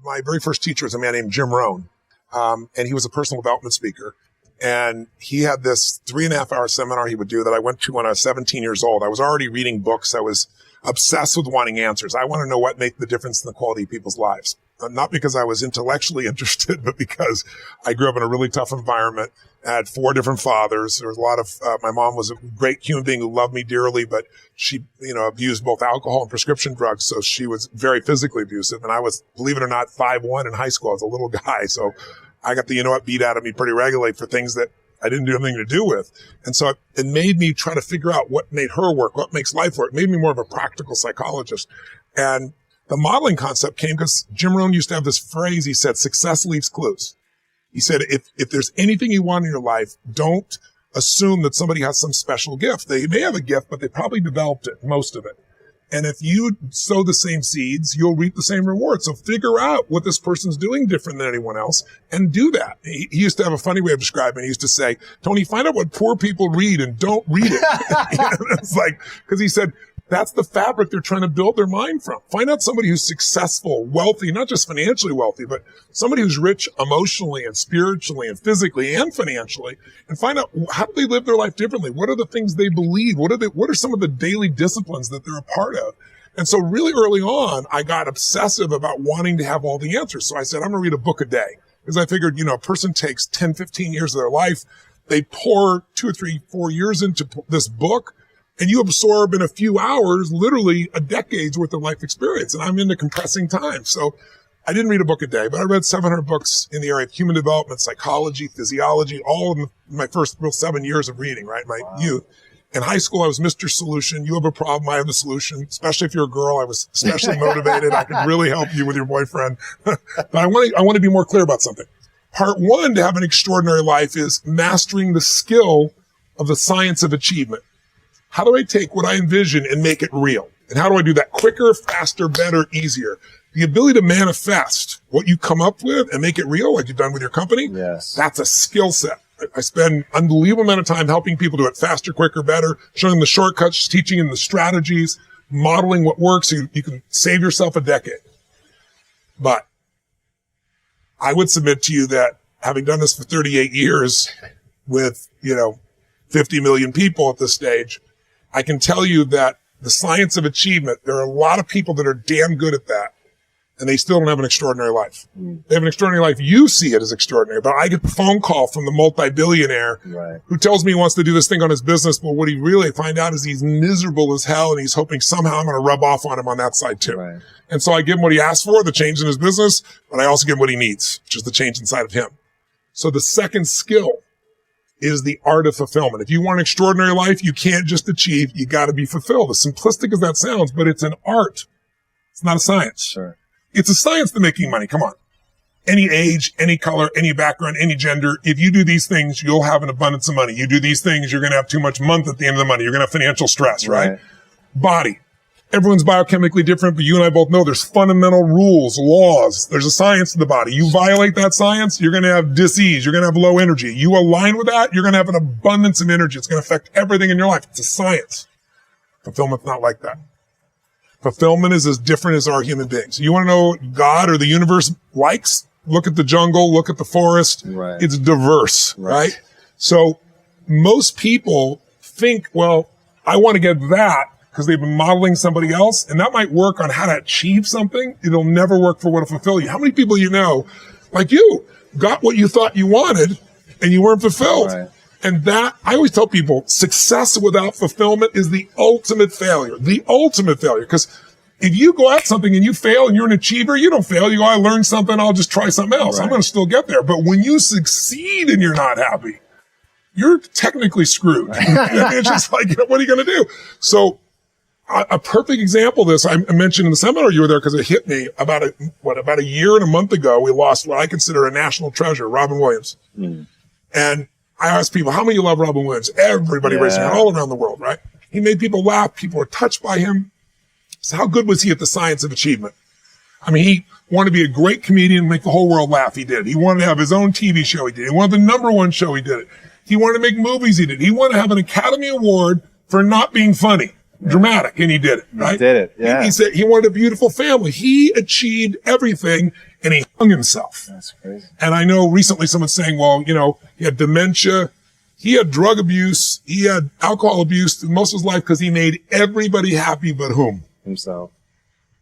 my very first teacher was a man named Jim Rohn. And he was a personal development speaker. And he had this 3.5-hour seminar he would do that I went to when I was 17 years old. I was already reading books. I was obsessed with wanting answers. I want to know what made the difference in the quality of people's lives. Not because I was intellectually interested, but because I grew up in a really tough environment. I had 4 different fathers. There was a lot of, my mom was a great human being who loved me dearly, but she, abused both alcohol and prescription drugs. So she was very physically abusive. And I was, believe it or not, 5'1" in high school. I was a little guy. So I got the, beat out of me pretty regularly for things that I didn't do anything to do with. And so it made me try to figure out what made her work, what makes life work. It made me more of a practical psychologist. And the modeling concept came because Jim Rohn used to have this phrase. He said, success leaves clues. He said, if there's anything you want in your life, don't assume that somebody has some special gift. They may have a gift, but they probably developed it, most of it. And if you sow the same seeds, you'll reap the same reward. So figure out what this person's doing different than anyone else and do that. He used to have a funny way of describing it. He used to say, Tony, find out what poor people read and don't read it. It's like, because he said, that's the fabric they're trying to build their mind from. Find out somebody who's successful, wealthy, not just financially wealthy, but somebody who's rich emotionally and spiritually and physically and financially, and find out how do they live their life differently? What are the things they believe? What are some of the daily disciplines that they're a part of? And so really early on, I got obsessive about wanting to have all the answers. So I said, I'm going to read a book a day because I figured, a person takes 10, 15 years of their life. They pour 2 or 3, 4 years into this book. And you absorb in a few hours, literally a decade's worth of life experience. And I'm into compressing time. So I didn't read a book a day, but I read 700 books in the area of human development, psychology, physiology, all in my first real 7 years of reading, right? My youth. In high school, I was Mr. Solution. You have a problem, I have a solution. Especially if you're a girl, I was especially motivated. I could really help you with your boyfriend. But I want to be more clear about something. Part 1 to have an extraordinary life is mastering the skill of the science of achievement. How do I take what I envision and make it real? And how do I do that quicker, faster, better, easier? The ability to manifest what you come up with and make it real, like you've done with your company, yes, that's a skill set. I spend unbelievable amount of time helping people do it faster, quicker, better, showing them the shortcuts, teaching them the strategies, modeling what works so you can save yourself a decade. But I would submit to you that having done this for 38 years with, 50 million people at this stage, I can tell you that the science of achievement, there are a lot of people that are damn good at that, and they still don't have an extraordinary life. They have an extraordinary life. You see it as extraordinary, but I get the phone call from the multi-billionaire who tells me he wants to do this thing on his business, but what he really find out is he's miserable as hell, and he's hoping somehow I'm going to rub off on him on that side too. Right. And so I give him what he asked for, the change in his business, but I also give him what he needs, which is the change inside of him. So the second skill is the art of fulfillment. If you want an extraordinary life, you can't just achieve, you got to be fulfilled. As simplistic as that sounds, but it's an art. It's not a science. Sure. It's a science to making money. Come on. Any age, any color, any background, any gender. If you do these things, you'll have an abundance of money. You do these things, you're going to have too much month at the end of the money. You're going to have financial stress, right? Body. Everyone's biochemically different, but you and I both know there's fundamental rules, laws. There's a science to the body. You violate that science, you're going to have disease. You're going to have low energy. You align with that, you're going to have an abundance of energy. It's going to affect everything in your life. It's a science. Fulfillment's not like that. Fulfillment is as different as our human beings. You want to know what God or the universe likes? Look at the jungle, look at the forest. Right. It's diverse, right? So most people think, well, I want to get that, because they've been modeling somebody else, and that might work on how to achieve something. It'll never work for what will fulfill you. How many people like you, got what you thought you wanted, and you weren't fulfilled? Right. And that, I always tell people, success without fulfillment is the ultimate failure. The ultimate failure. Because if you go at something and you fail and you're an achiever, you don't fail. You go, I learned something, I'll just try something else. Right. I'm going to still get there. But when you succeed and you're not happy, you're technically screwed. It's just like, what are you going to do? So, a perfect example of this, I mentioned in the seminar you were there because it hit me about a year and a month ago, we lost what I consider a national treasure, Robin Williams. And I asked people, how many of you love Robin Williams? Everybody raised their hand all around the world, right? He made people laugh. People were touched by him. So how good was he at the science of achievement? I mean, he wanted to be a great comedian and make the whole world laugh. He did. He wanted to have his own TV show. He did. He wanted the #1 show. He did it. He wanted to make movies. He did. He wanted to have an Academy Award for not being funny. Dramatic, and he did it, right? He did it, yeah. He said he wanted a beautiful family. He achieved everything, and he hung himself. That's crazy. And I know recently someone saying, well, he had dementia, he had drug abuse, he had alcohol abuse most of his life because he made everybody happy but whom? Himself.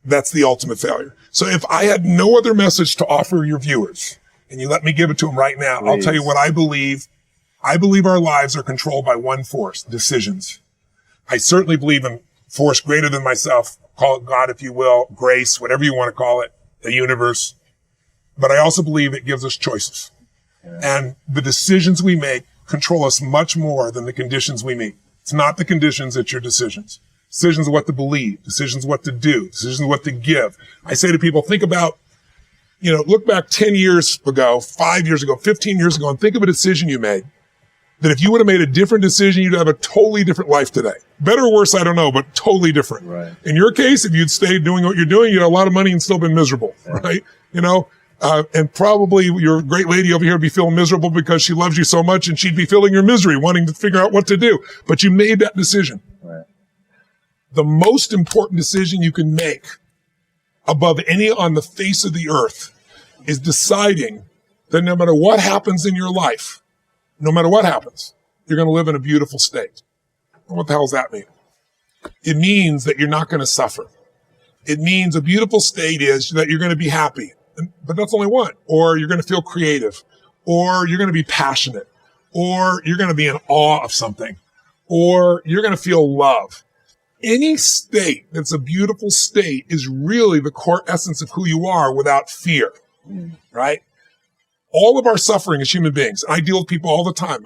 That's the ultimate failure. So if I had no other message to offer your viewers, and you let me give it to them right now, Please. I'll tell you what I believe. I believe our lives are controlled by one force, decisions. I certainly believe in force greater than myself. Call it God, if you will, grace, whatever you want to call it, the universe. But I also believe it gives us choices. Yeah. And the decisions we make control us much more than the conditions we meet. It's not the conditions, it's your decisions. Decisions of what to believe, decisions of what to do, decisions of what to give. I say to people, think about, look back 10 years ago, 5 years ago, 15 years ago, and think of a decision you made. That if you would have made a different decision, you'd have a totally different life today. Better or worse, I don't know, but totally different. Right. In your case, if you'd stayed doing what you're doing, you'd have a lot of money and still been miserable, right? And probably your great lady over here would be feeling miserable because she loves you so much and she'd be feeling your misery, wanting to figure out what to do. But you made that decision. Right. The most important decision you can make above any on the face of the earth is deciding that no matter what happens in your life, no matter what happens, you're going to live in a beautiful state. What the hell does that mean? It means that you're not going to suffer. It means a beautiful state is that you're going to be happy, but that's only one. Or you're going to feel creative, or you're going to be passionate, or you're going to be in awe of something, or you're going to feel love. Any state that's a beautiful state is really the core essence of who you are without fear, right? All of our suffering as human beings, I deal with people all the time.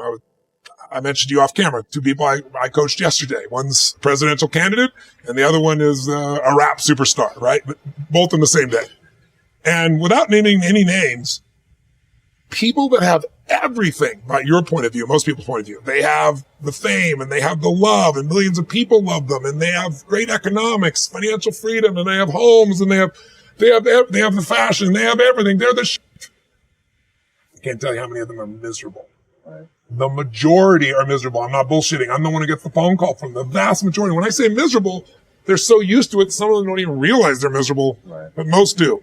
I mentioned to you off camera, two people I coached yesterday. One's a presidential candidate and the other one is a rap superstar, right? But both on the same day. And without naming any names, people that have everything by your point of view, most people's point of view, they have the fame and they have the love and millions of people love them and they have great economics, financial freedom, and they have homes and they have the fashion, they have everything. They're the can't tell you how many of them are miserable. Right. The majority are miserable. I'm not bullshitting. I'm the one who gets the phone call from the vast majority. When I say miserable, they're so used to it, some of them don't even realize they're miserable, right. But most do.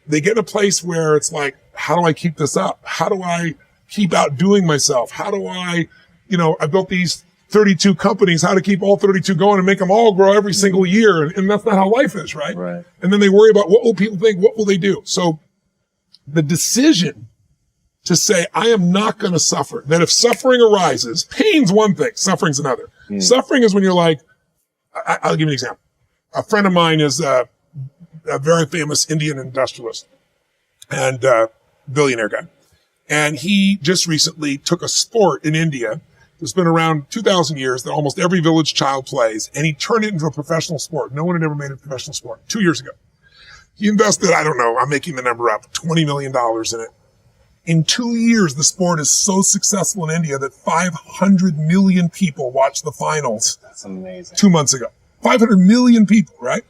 They get in a place where it's like, how do I keep this up? How do I keep outdoing myself? How do I, I built these 32 companies, how to keep all 32 going and make them all grow every single year. And that's not how life is, right? Right. And then they worry about what will people think? What will they do? So the decision to say, I am not going to suffer. That if suffering arises, pain's one thing, suffering's another. Suffering is when you're like, I'll give you an example. A friend of mine is a very famous Indian industrialist and billionaire guy. And he just recently took a sport in India that's been around 2,000 years that almost every village child plays, and he turned it into a professional sport. No one had ever made a professional sport 2 years ago. He invested, I don't know, I'm making the number up, $20 million in it. In 2 years, the sport is so successful in India that 500 million people watched the finals. That's amazing. 2 months ago. 500 million people, right?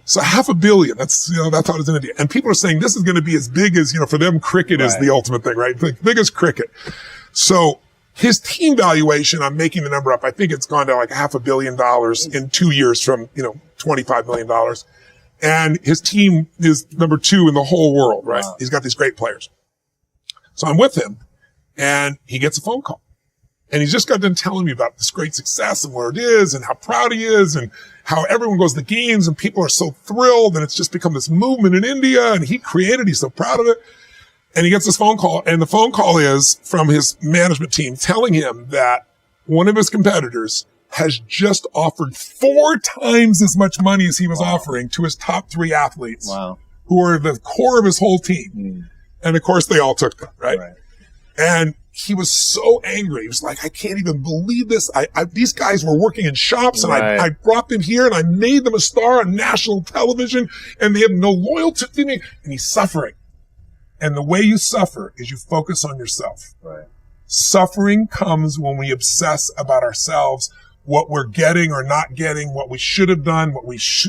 So 500 million, that's how it is in India. And people are saying this is going to be as big as, for them, cricket is the ultimate thing, right? The biggest cricket. So his team valuation, I'm making the number up, I think it's gone to like $500 million in 2 years from, $25 million. And his team is number 2 in the whole world, right? Wow. He's got these great players. So I'm with him and he gets a phone call and he's just got done telling me about this great success and where it is and how proud he is and how everyone goes to the games and people are so thrilled and it's just become this movement in India and he created, he's so proud of it. And he gets this phone call and the phone call is from his management team telling him that one of his competitors has just offered 4 times as much money as he was offering to his top 3 athletes who are the core of his whole team. And of course they all took them, right? And he was so angry. He was like, I can't even believe this. These guys were working in shops and I brought them here and I made them a star on national television and they have no loyalty to me. And he's suffering. And the way you suffer is you focus on yourself. Right. Suffering comes when we obsess about ourselves, what we're getting or not getting, what we should have done, what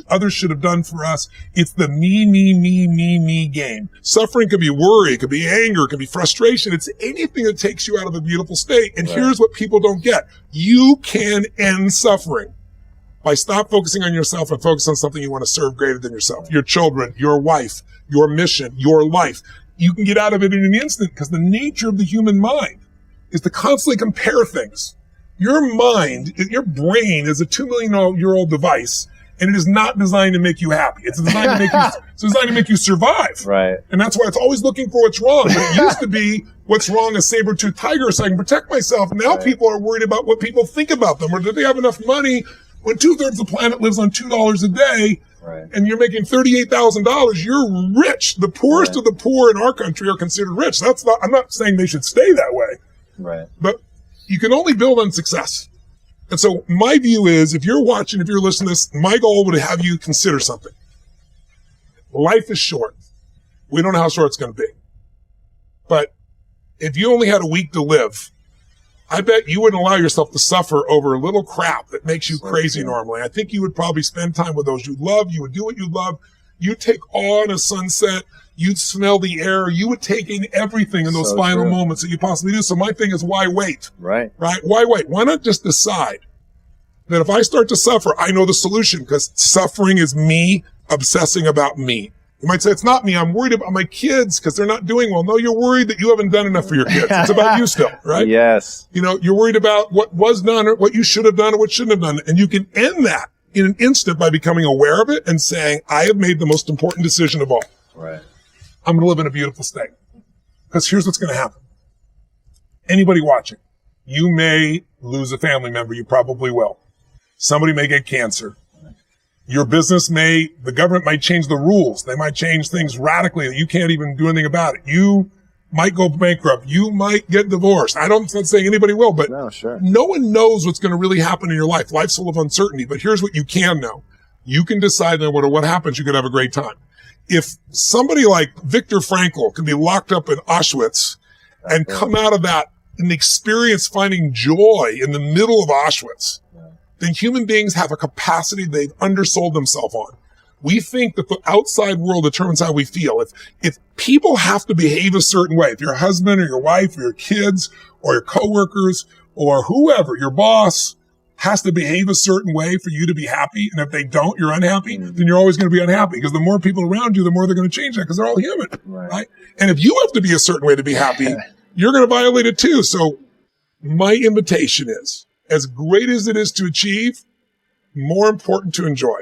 others should have done for us. It's the me game. Suffering could be worry, it could be anger, it could be frustration. It's anything that takes you out of a beautiful state. And here's what people don't get. You can end suffering. by stop focusing on yourself and focus on something you want to serve greater than yourself. Your children, your wife, your mission, your life. You can get out of it in an instant because the nature of the human mind is to constantly compare things. Your mind, your brain is a 2 million year old device, and it is not designed to make you happy. It's designed to make you survive. Right. And that's why it's always looking for what's wrong. But it used to be what's wrong, a saber-toothed tiger, so I can protect myself. Now people are worried about what people think about them, or do they have enough money when 2/3 of the planet lives on $2 a day, and you're making $38,000, you're rich. The poorest of the poor in our country are considered rich. I'm not saying they should stay that way. Right. But you can only build on success. And so my view is, if you're watching, if you're listening to this, my goal would have you consider something. Life is short. We don't know how short it's going to be. But if you only had a week to live, I bet you wouldn't allow yourself to suffer over a little crap that makes you crazy normally. I think you would probably spend time with those you love. You would do what you love. You'd take awe in a sunset. You'd smell the air. You would take in everything in those final moments that you possibly do. So my thing is, why wait? Right. Why wait? Why not just decide that if I start to suffer, I know the solution, because suffering is me obsessing about me. You might say, it's not me. I'm worried about my kids because they're not doing well. No, you're worried that you haven't done enough for your kids. It's about you still, right? Yes. You know, you're worried about what was done or what you should have done or what shouldn't have done. And you can end that in an instant by becoming aware of it and saying, I have made the most important decision of all. Right. I'm going to live in a beautiful state. Because here's what's going to happen. Anybody watching, you may lose a family member. You probably will. Somebody may get cancer. Your business the government might change the rules. They might change things radically that you can't even do anything about it. You might go bankrupt. You might get divorced. I'm not saying anybody will, but no one knows what's going to really happen in your life. Life's full of uncertainty, but here's what you can know. You can decide no matter what happens, you can have a great time. If somebody like Viktor Frankl can be locked up in Auschwitz and come out of that and experience finding joy in the middle of Auschwitz, then human beings have a capacity they've undersold themselves on. We think that the outside world determines how we feel. If people have to behave a certain way, if your husband or your wife or your kids or your coworkers or whoever, your boss has to behave a certain way for you to be happy, and if they don't, you're unhappy, then you're always going to be unhappy, because the more people around you, the more they're going to change that, because they're all human, right? And if you have to be a certain way to be happy, you're going to violate it too. So my invitation is, as great as it is to achieve, more important to enjoy.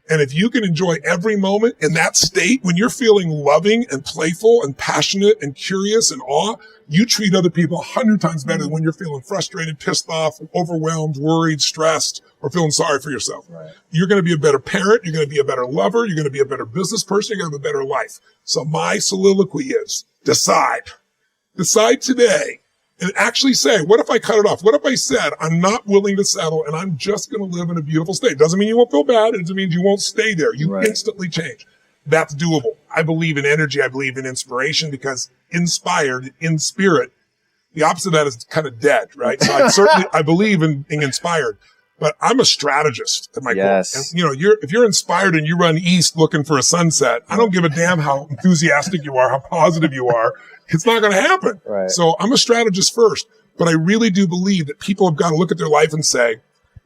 And if you can enjoy every moment in that state, when you're feeling loving and playful and passionate and curious and awe, you treat other people 100 times better than when you're feeling frustrated, pissed off, overwhelmed, worried, stressed, or feeling sorry for yourself. You're going to be a better parent. You're going to be a better lover. You're going to be a better business person. You're going to have a better life. So my soliloquy is, decide. Decide today. And actually say, what if I cut it off? What if I said, I'm not willing to settle and I'm just going to live in a beautiful state? Doesn't mean you won't feel bad. It doesn't mean you won't stay there. You instantly change. That's doable. I believe in energy. I believe in inspiration, because inspired, in spirit, the opposite of that is kind of dead, right? So I believe in being inspired, but I'm a strategist at my core. And, you know, if you're inspired and you run east looking for a sunset, I don't give a damn how enthusiastic you are, how positive you are. It's not going to happen. So I'm a strategist first, but I really do believe that people have got to look at their life and say,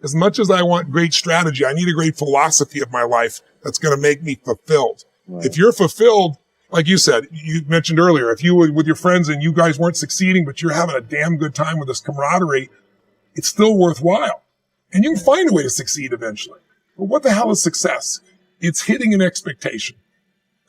as much as I want great strategy, I need a great philosophy of my life that's going to make me fulfilled. If you're fulfilled, like you said, you mentioned earlier, if you were with your friends and you guys weren't succeeding, but you're having a damn good time with this camaraderie, it's still worthwhile. And you can find a way to succeed eventually. But what the hell is success? It's hitting an expectation.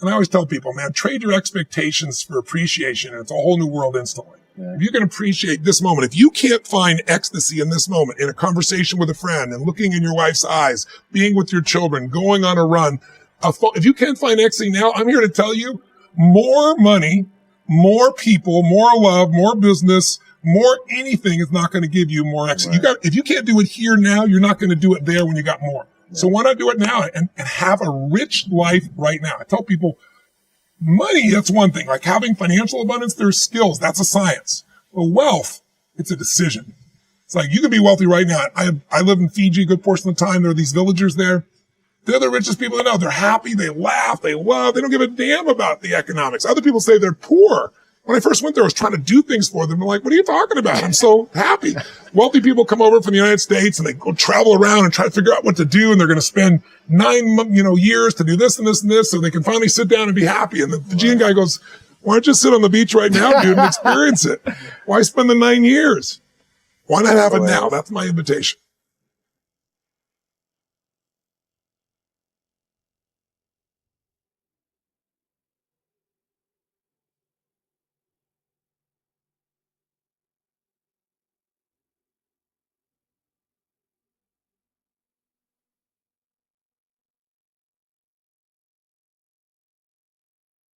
And I always tell people, man, trade your expectations for appreciation, and it's a whole new world instantly. If you can appreciate this moment, if you can't find ecstasy in this moment, in a conversation with a friend and looking in your wife's eyes, being with your children, going on a run, if you can't find ecstasy now, I'm here to tell you, more money, more people, more love, more business, more anything is not going to give you more ecstasy. If you can't do it here now, you're not going to do it there when you got more. So why not do it now and have a rich life right now? I tell people, money, that's one thing. Like having financial abundance, there's skills. That's a science. But wealth, it's a decision. It's like you can be wealthy right now. I live in Fiji a good portion of the time. There are these villagers there. They're the richest people I know. They're happy. They laugh. They love. They don't give a damn about the economics. Other people say they're poor. When I first went there, I was trying to do things for them. I'm like, what are you talking about? I'm so happy. Wealthy people come over from the United States and they go travel around and try to figure out what to do. And they're going to spend 9 years to do this and this and this. So they can finally sit down and be happy. And the Fijian guy goes, why don't you sit on the beach right now, dude, and experience it? Why spend the 9 years? Why not have it now? That's my invitation.